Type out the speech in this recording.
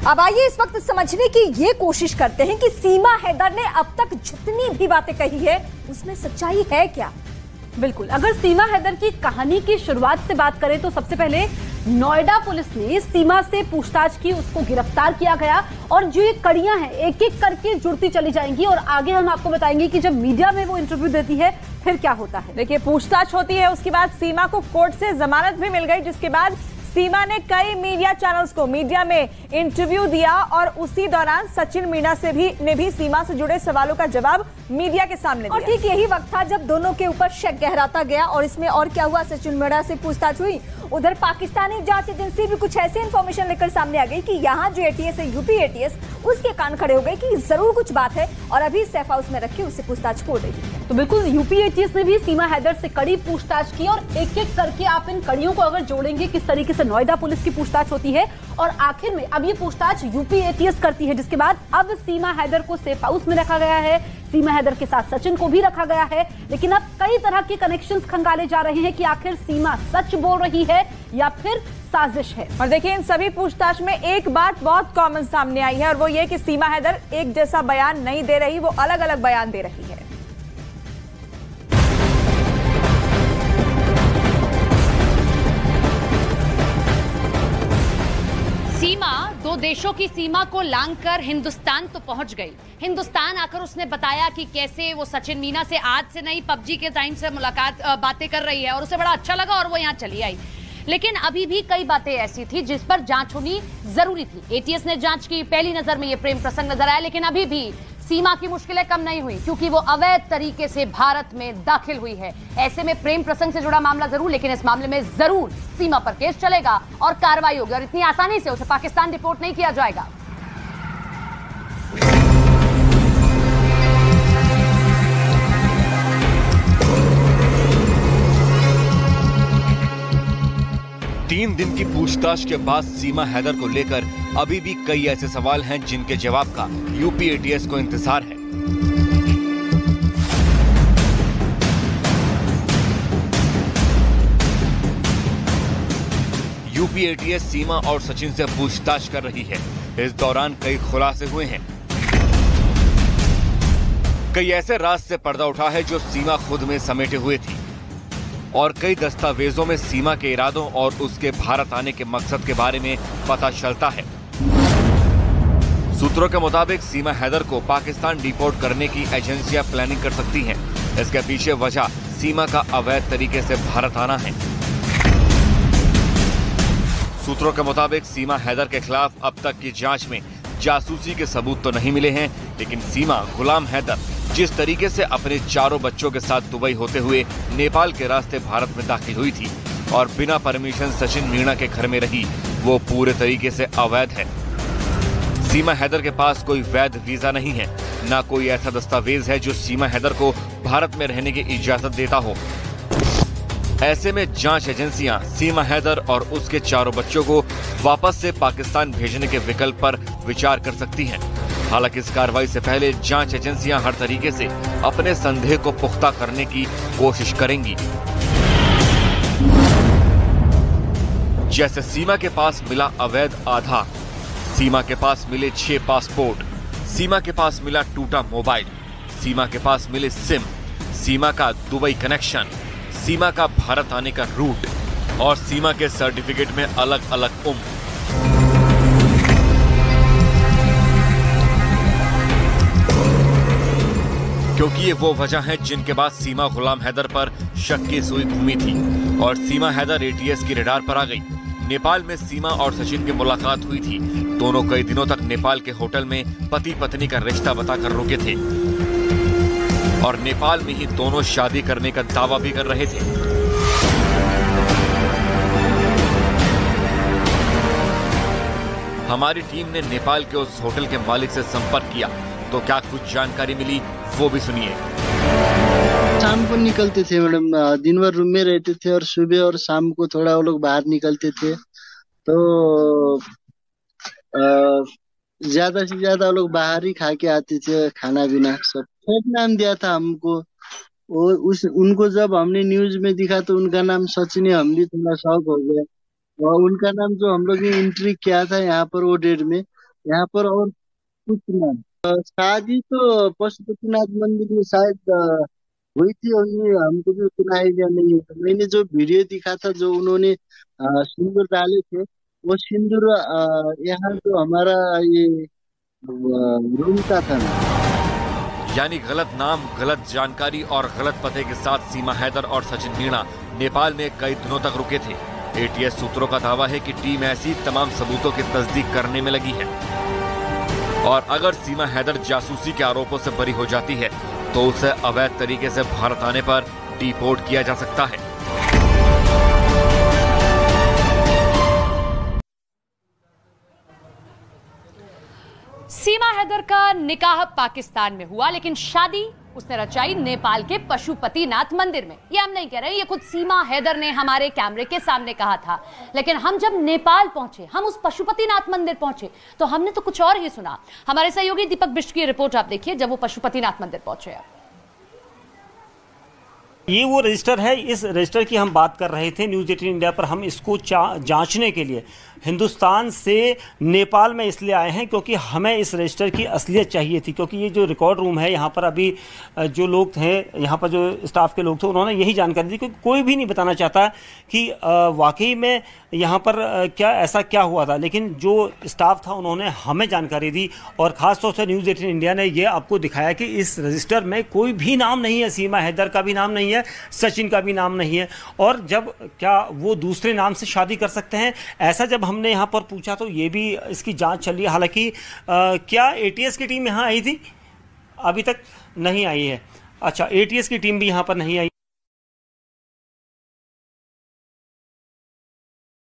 अब आइए इस वक्त समझने की ये कोशिश करते हैं कि सीमा हैदर ने अब तक जितनी भी बातें कही है उसमें सच्चाई है क्या। बिल्कुल, अगर सीमा हैदर की कहानी की शुरुआत से बात करें तो सबसे पहले नोएडा पुलिस ने सीमा से पूछताछ की, उसको गिरफ्तार किया गया और जो ये कड़ियां हैं एक एक करके जुड़ती चली जाएंगी और आगे हम आपको बताएंगे कि जब मीडिया में वो इंटरव्यू देती है फिर क्या होता है। देखिए, पूछताछ होती है, उसके बाद सीमा को कोर्ट से जमानत भी मिल गई, जिसके बाद सीमा ने कई मीडिया चैनल्स को मीडिया में इंटरव्यू दिया और उसी दौरान सचिन मीणा ने भी सीमा से जुड़े सवालों का जवाब मीडिया के सामने दिया। और ठीक यही वक्त था जब दोनों के ऊपर शक गहराता गया और इसमें और क्या हुआ, सचिन मीणा से पूछताछ हुई, उधर पाकिस्तानी जांच एजेंसी भी कुछ ऐसी इंफॉर्मेशन लेकर सामने आ गई कि यहाँ जो एटीएस है यूपी एटीएस, उसके कान खड़े हो गए कि जरूर कुछ बात है और अभी सेफ हाउस में रखे उससे पूछताछ हो रही है। तो बिल्कुल यूपी एटीएस ने भी सीमा हैदर से कड़ी पूछताछ की और एक एक करके आप इन कड़ियों को अगर जोड़ेंगे किस तरीके से नोएडा पुलिस की पूछताछ होती है और आखिर में अब ये पूछताछ यूपी एटीएस करती है, जिसके बाद अब सीमा हैदर को सेफ हाउस में रखा गया है, सीमा हैदर के साथ सचिन को भी रखा गया है। लेकिन अब कई तरह के कनेक्शंस खंगाले जा रहे हैं कि आखिर सीमा सच बोल रही है या फिर साजिश है। और देखिए, इन सभी पूछताछ में एक बात बहुत कॉमन सामने आई है और वो ये कि सीमा हैदर एक जैसा बयान नहीं दे रही, वो अलग अलग बयान दे रही है। सीमा दो देशों की सीमा को लांघकर हिंदुस्तान तो पहुंच गई। हिंदुस्तान आकर उसने बताया कि कैसे वो सचिन मीणा से आज से नहीं पबजी के टाइम से बातें कर रही है और उसे बड़ा अच्छा लगा और वो यहाँ चली आई। लेकिन अभी भी कई बातें ऐसी थी जिस पर जांच होनी जरूरी थी। एटीएस ने जांच की, पहली नजर में ये प्रेम प्रसंग नजर आया, लेकिन अभी भी सीमा की मुश्किलें कम नहीं हुई क्योंकि वो अवैध तरीके से भारत में दाखिल हुई है। ऐसे में प्रेम प्रसंग से जुड़ा मामला जरूर, लेकिन इस मामले में जरूर सीमा पर केस चलेगा और कार्रवाई होगी और इतनी आसानी से उसे पाकिस्तान डिपोर्ट नहीं किया जाएगा। तीन दिन की पूछताछ के बाद सीमा हैदर को लेकर अभी भी कई ऐसे सवाल हैं जिनके जवाब का यूपी एटीएस को इंतजार है। यूपी एटीएस सीमा और सचिन से पूछताछ कर रही है। इस दौरान कई खुलासे हुए हैं। कई ऐसे राज से पर्दा उठा है जो सीमा खुद में समेटे हुए थी और कई दस्तावेजों में सीमा के इरादों और उसके भारत आने के मकसद के बारे में पता चलता है। सूत्रों के मुताबिक सीमा हैदर को पाकिस्तान डिपोर्ट करने की एजेंसियां प्लानिंग कर सकती हैं। इसके पीछे वजह सीमा का अवैध तरीके से भारत आना है। सूत्रों के मुताबिक सीमा हैदर के खिलाफ अब तक की जांच में जासूसी के सबूत तो नहीं मिले हैं, लेकिन सीमा गुलाम हैदर जिस तरीके से अपने चारों बच्चों के साथ दुबई होते हुए नेपाल के रास्ते भारत में दाखिल हुई थी और बिना परमिशन सचिन मीणा के घर में रही, वो पूरे तरीके से अवैध है। सीमा हैदर के पास कोई वैध वीजा नहीं है, ना कोई ऐसा दस्तावेज है जो सीमा हैदर को भारत में रहने की इजाजत देता हो। ऐसे में जांच एजेंसियां सीमा हैदर और उसके चारों बच्चों को वापस से पाकिस्तान भेजने के विकल्प पर विचार कर सकती हैं। हालांकि इस कार्रवाई से पहले जांच एजेंसियां हर तरीके से अपने संदेह को पुख्ता करने की कोशिश करेंगी। जैसे सीमा के पास मिला अवैध आधार, सीमा के पास मिले 6 पासपोर्ट, सीमा के पास मिला टूटा मोबाइल, सीमा के पास मिले सिम, सीमा का दुबई कनेक्शन, सीमा का भारत आने का रूट और सीमा के सर्टिफिकेट में अलग अलग उम्र। क्योंकि ये वो वजह है जिनके बाद सीमा गुलाम हैदर पर शक की सुई घूमी थी और सीमा हैदर एटीएस की रडार पर आ गई। नेपाल में सीमा और सचिन की मुलाकात हुई थी। दोनों कई दिनों तक नेपाल के होटल में पति पत्नी का रिश्ता बताकर रुके थे और नेपाल में ही दोनों शादी करने का दावा भी कर रहे थे। हमारी टीम ने नेपाल के उस होटल के मालिक से संपर्क किया तो क्या कुछ जानकारी मिली, वो भी सुनिए। शाम को निकलते थे मैडम, दिन भर रूम में रहते थे और सुबह और शाम को थोड़ा वो लोग बाहर निकलते थे। तो ज्यादा से ज्यादा वो लोग बाहर ही खा के आते थे, खाना पीना सब। एक नाम दिया था हमको, वो उनको जब हमने न्यूज में दिखा तो उनका नाम सचिन है। हम भी थोड़ा शौक हो गया और उनका नाम जो हम लोग ने एंट्री किया था यहाँ पर वो डेट में, यहाँ पर और कुछ नहीं। शादी तो पशुपतिनाथ मंदिर में शायद हुई थी, और ये हमको भी उतना आइडिया नहीं है। तो मैंने जो वीडियो दिखा था, जो उन्होंने सिंदूर डाले थे, वो सिंदूर यहाँ जो हमारा ये रूम का था ना। यानी गलत नाम, गलत जानकारी और गलत पते के साथ सीमा हैदर और सचिन मीणा नेपाल में कई दिनों तक रुके थे। एटीएस सूत्रों का दावा है कि टीम ऐसी तमाम सबूतों की तस्दीक करने में लगी है, और अगर सीमा हैदर जासूसी के आरोपों से बरी हो जाती है तो उसे अवैध तरीके से भारत आने पर डिपोर्ट किया जा सकता है। सीमा हैदर का निकाह पाकिस्तान में हुआ, लेकिन शादी उसने रचाई नेपाल के पशुपतिनाथ मंदिर में। ये हम नहीं कह रहे, ये खुद सीमा हैदर ने हमारे कैमरे के सामने कहा था। लेकिन हम जब नेपाल पहुंचे, हम उस पशुपतिनाथ मंदिर पहुंचे, तो हमने तो कुछ और ही सुना। हमारे सहयोगी दीपक बिष्ट की रिपोर्ट आप देखिए, जब वो पशुपतिनाथ मंदिर पहुंचे। ये वो रजिस्टर है, इस रजिस्टर की हम बात कर रहे थे न्यूज़ 18 इंडिया पर। हम इसको जांचने के लिए हिंदुस्तान से नेपाल में इसलिए आए हैं क्योंकि हमें इस रजिस्टर की असलियत चाहिए थी। क्योंकि ये जो रिकॉर्ड रूम है, यहाँ पर अभी जो लोग थे, यहाँ पर जो स्टाफ के लोग थे, उन्होंने यही जानकारी दी, क्योंकि कोई भी नहीं बताना चाहता कि वाकई में यहाँ पर ऐसा क्या हुआ था। लेकिन जो स्टाफ था उन्होंने हमें जानकारी दी, और ख़ासतौर से न्यूज़ 18 इंडिया ने ये आपको दिखाया कि इस रजिस्टर में कोई भी नाम नहीं है, सीमा हैदर का भी नाम नहीं है, सचिन का भी नाम नहीं है। और जब क्या वो दूसरे नाम से शादी कर सकते हैं, ऐसा जब हमने यहाँ पर पूछा तो ये भी इसकी जांच चल रही है। हालांकि क्या एटीएस की टीम यहाँ आई थी? अभी तक नहीं आई है। अच्छा, एटीएस की टीम भी यहाँ पर नहीं आई।